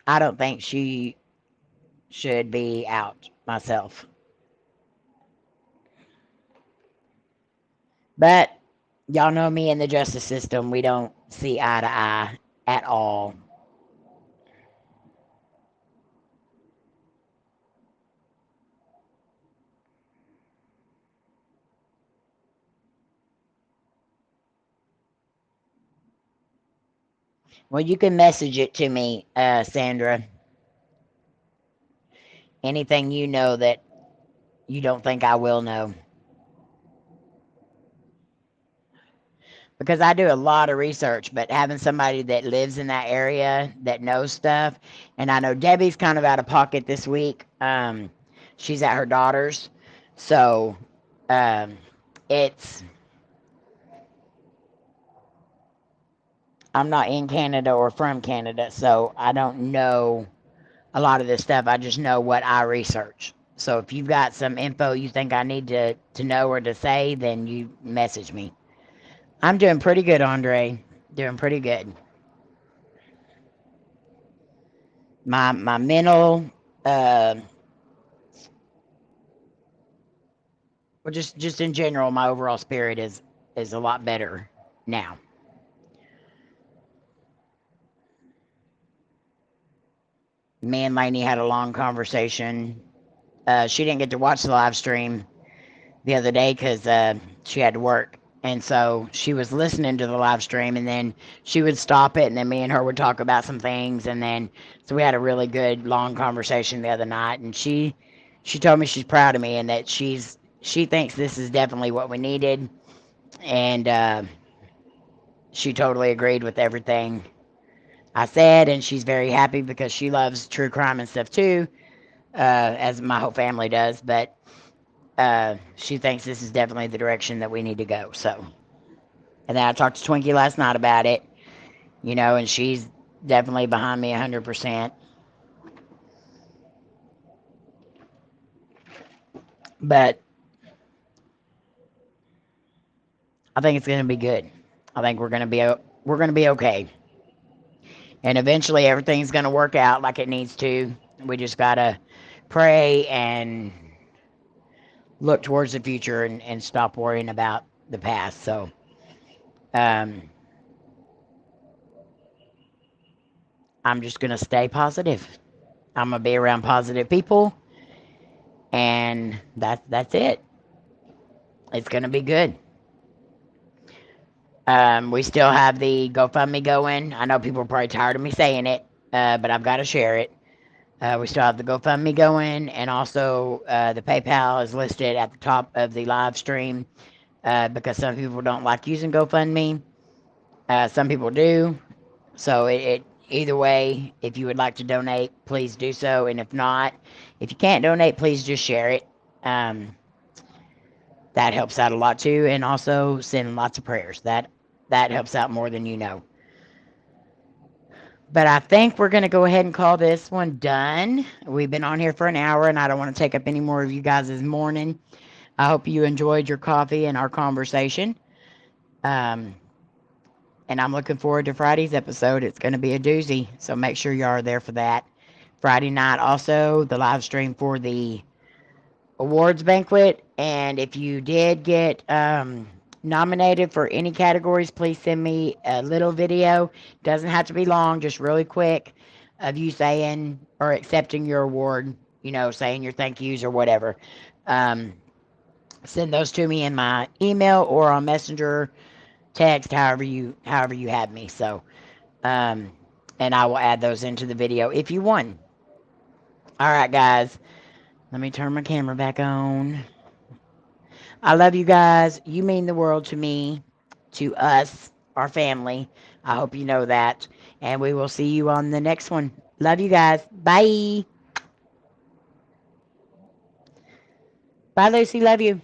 I don't think she should be out myself. But y'all know me in the justice system. We don't see eye to eye at all. Well, you can message it to me, Sandra. Anything you know that you don't think I will know. Because I do a lot of research, but having somebody that lives in that area that knows stuff, and I know Debbie's kind of out of pocket this week. She's at her daughter's, so um, it's I'm not in Canada or from Canada, so I don't know a lot of this stuff. I just know what I research. So if you've got some info you think I need to know or to say, then you message me. I'm doing pretty good, Andre. Doing pretty good. my mental, uh, well, just in general, my overall spirit is a lot better now. Me and Lainey had a long conversation. She didn't get to watch the live stream the other day because she had to work. And so she was listening to the live stream, and then she would stop it, and then me and her would talk about some things, and then so we had a really good long conversation the other night. And she told me she's proud of me and that she thinks this is definitely what we needed, and she totally agreed with everything I said, and she's very happy because she loves true crime and stuff too, as my whole family does. But she thinks this is definitely the direction that we need to go. So, and then I talked to Twinkie last night about it, and she's definitely behind me 100%. But I think it's going to be good. I think we're going to be okay. And eventually everything's going to work out like it needs to. We just got to pray and look towards the future and stop worrying about the past. So, um, I'm just going to stay positive. I'm going to be around positive people. And that's it. It's going to be good. We still have the GoFundMe going. I know people are probably tired of me saying it, but I've got to share it. We still have the GoFundMe going, and also the PayPal is listed at the top of the live stream because some people don't like using GoFundMe. Some people do. So either way, if you would like to donate, please do so. And if not, if you can't donate, please just share it. That helps out a lot too, and also send lots of prayers. That helps out more than you know. But I think we're going to go ahead and call this one done. We've been on here for an hour, and I don't want to take up any more of you guys' morning. I hope you enjoyed your coffee and our conversation. And I'm looking forward to Friday's episode. It's going to be a doozy, so make sure you are there for that. Friday night, also, the live stream for the awards banquet. And if you did get nominated for any categories, please send me a little video. Doesn't have to be long, just really quick, of you saying or accepting your award, saying your thank yous or whatever. Send those to me in my email or on Messenger, text, however you have me. So, and I will add those into the video if you won. All right, guys. Let me turn my camera back on. I love you guys. You mean the world to me, to us, our family. I hope you know that. And we will see you on the next one. Love you guys. Bye. Bye, Lucy. Love you.